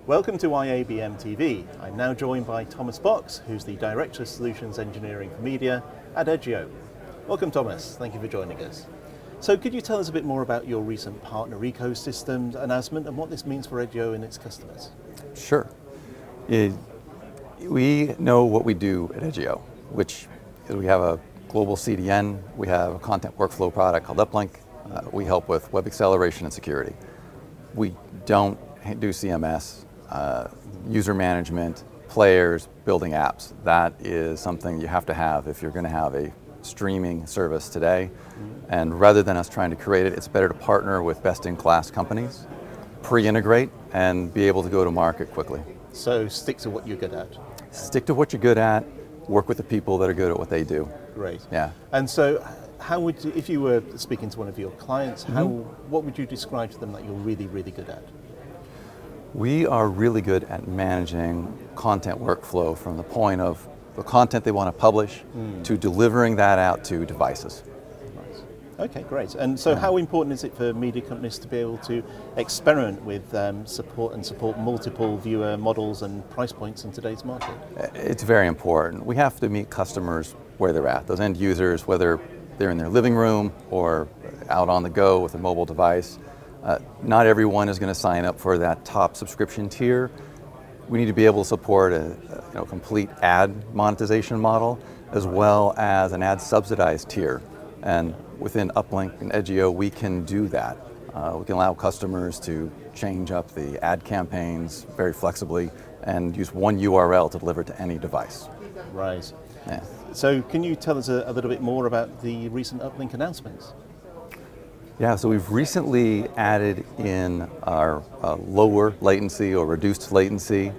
Welcome to IABM TV. I'm now joined by Thomas Box, who's the Director of Solutions Engineering for Media at Edgio. Welcome, Thomas. Thank you for joining us. So could you tell us a bit more about your recent partner ecosystem announcement and what this means for Edgio and its customers? Sure. We know what we do at Edgio, which is we have a global CDN, we have a content workflow product called Uplink, we help with web acceleration and security. We don't do CMS, user management, players, building apps. That is something you have to have if you're going to have a streaming service today. And rather than us trying to create it, it's better to partner with best-in-class companies, pre-integrate, and be able to go to market quickly. So stick to what you're good at. Stick to what you're good at, work with the people that are good at what they do. Great. Yeah. And so how would you, if you were speaking to one of your clients, what would you describe to them that you're really, really good at? We are really good at managing content workflow from the point of the content they want to publish to delivering that out to devices. Okay, great. And so how important is it for media companies to be able to experiment with support multiple viewer models and price points in today's market? It's very important. We have to meet customers where they're at, those end users, whether they're in their living room or out on the go with a mobile device. Not everyone is going to sign up for that top subscription tier. We need to be able to support a complete ad monetization model as well as an ad subsidized tier. And within Uplink and Edgio, we can do that. We can allow customers to change up the ad campaigns very flexibly and use one URL to deliver to any device. Right. Yeah. So can you tell us a little bit more about the recent Uplink announcements? Yeah, so we've recently added in our lower latency or reduced latency.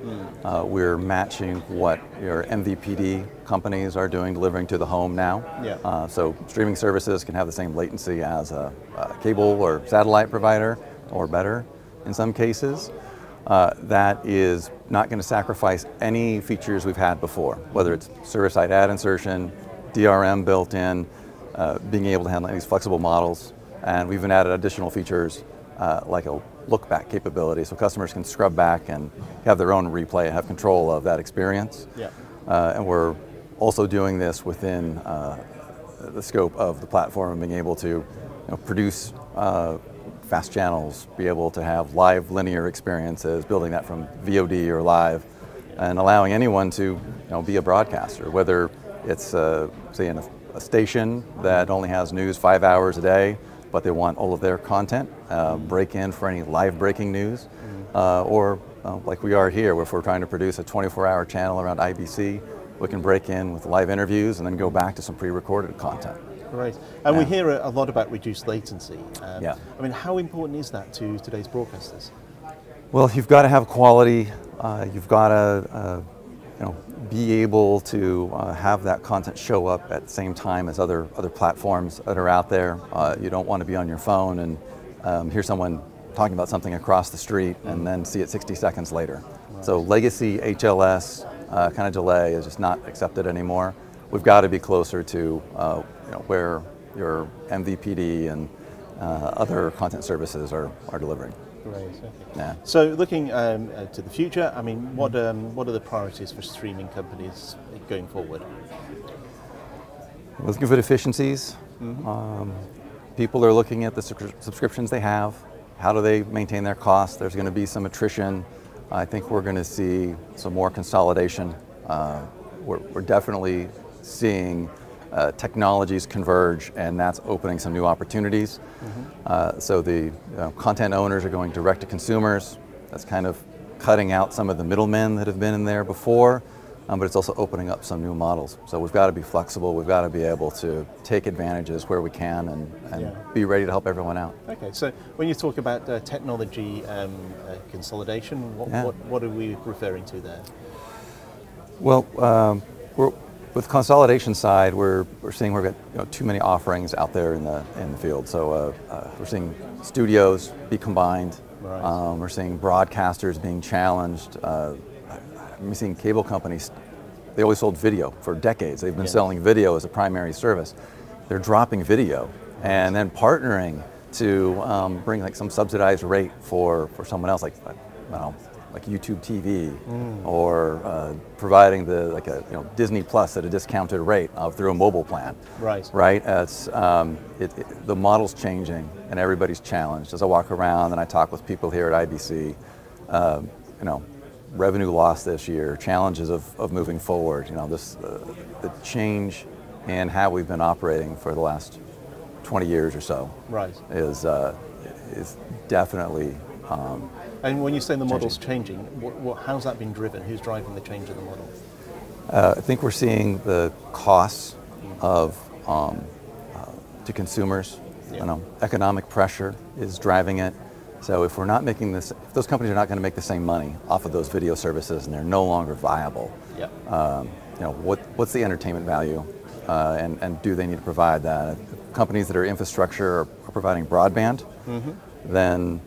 We're matching what your MVPD companies are doing, delivering to the home now. Yeah. So streaming services can have the same latency as a cable or satellite provider, or better in some cases. That is not going to sacrifice any features we've had before, whether it's server-side ad insertion, DRM built in, being able to handle these flexible models. And we've even added additional features like a look-back capability, so customers can scrub back and have their own replay and have control of that experience. Yeah. And we're also doing this within the scope of the platform and being able to produce fast channels, be able to have live linear experiences, building that from VOD or live, and allowing anyone to be a broadcaster, whether it's say in a station that only has news 5 hours a day, but they want all of their content, break in for any live breaking news, or like we are here, if we're trying to produce a 24-hour channel around IBC, we can break in with live interviews and then go back to some pre-recorded content. Right, and we hear a lot about reduced latency. Yeah. I mean, how important is that to today's broadcasters? Well, you've got to have quality, you've got to be able to have that content show up at the same time as other platforms that are out there. You don't want to be on your phone and hear someone talking about something across the street and then see it 60 seconds later. Right. So legacy HLS kind of delay is just not accepted anymore. We've got to be closer to where your MVPD and other content services are delivering. Great. Okay. Yeah. So looking to the future, I mean, what are the priorities for streaming companies going forward? We're looking for efficiencies. People are looking at the subscriptions they have. How do they maintain their costs? There's going to be some attrition. I think we're going to see some more consolidation. We're definitely seeing technologies converge, and that's opening some new opportunities. So the content owners are going direct to consumers. That's kind of cutting out some of the middlemen that have been in there before, but it's also opening up some new models. So we've got to be flexible. We've got to be able to take advantages where we can and be ready to help everyone out. Okay, so when you talk about technology consolidation, what are we referring to there? Well, with the consolidation side, we're seeing we've got too many offerings out there in the field. So we're seeing studios be combined. Right. We're seeing broadcasters being challenged. We're seeing cable companies. They always sold video for decades. They've been selling video as a primary service. They're dropping video and then partnering to bring like some subsidized rate for someone else, like I don't know, like YouTube TV, or providing Disney Plus at a discounted rate through a mobile plan. Right. Right. It's the model's changing, and everybody's challenged. As I walk around and I talk with people here at IBC, revenue loss this year, challenges of moving forward. The change in how we've been operating for the last 20 years or so. Right. Is definitely. And when you say the model's changing, how's that been driven? Who's driving the change of the model? I think we're seeing the costs of to consumers. Yeah. Economic pressure is driving it. So if we're not making this, if those companies are not going to make the same money off of those video services and they're no longer viable, yeah. What's the entertainment value, and do they need to provide that? Companies that are infrastructure are providing broadband, then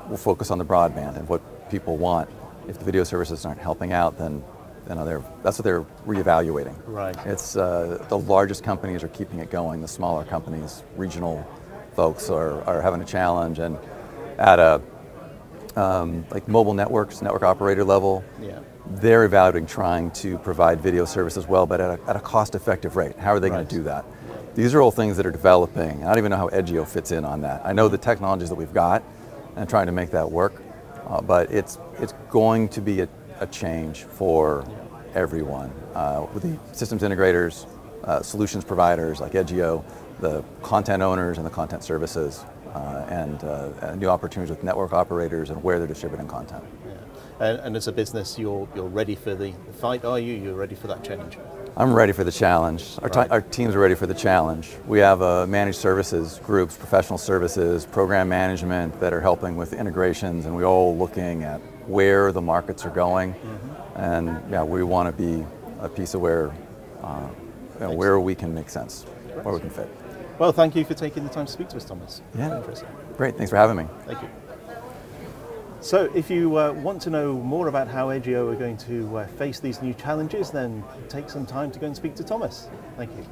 we'll focus on the broadband and what people want. If the video services aren't helping out, then that's what they're reevaluating. Right. It's the largest companies are keeping it going. The smaller companies, regional folks, are having a challenge, and at a like mobile networks, network operator level, yeah. they're evaluating trying to provide video service as well, but at a cost-effective rate. How are they going to do that? These are all things that are developing. I don't even know how Edgio fits in on that. I know the technologies that we've got and trying to make that work, but it's going to be a change for everyone. With the systems integrators, solutions providers like Edgio, the content owners and the content services, and new opportunities with network operators and where they're distributing content. Yeah. And as a business, you're ready for the fight, are you? You're ready for that change? I'm ready for the challenge. Our teams are ready for the challenge. We have managed services groups, professional services, program management that are helping with integrations, and we're all looking at where the markets are going. And yeah, we want to be a piece of where we can make sense, where we can fit. Well, thank you for taking the time to speak to us, Thomas. Yeah, great. Thanks for having me. Thank you. So if you want to know more about how Edgio are going to face these new challenges, then take some time to go and speak to Thomas. Thank you.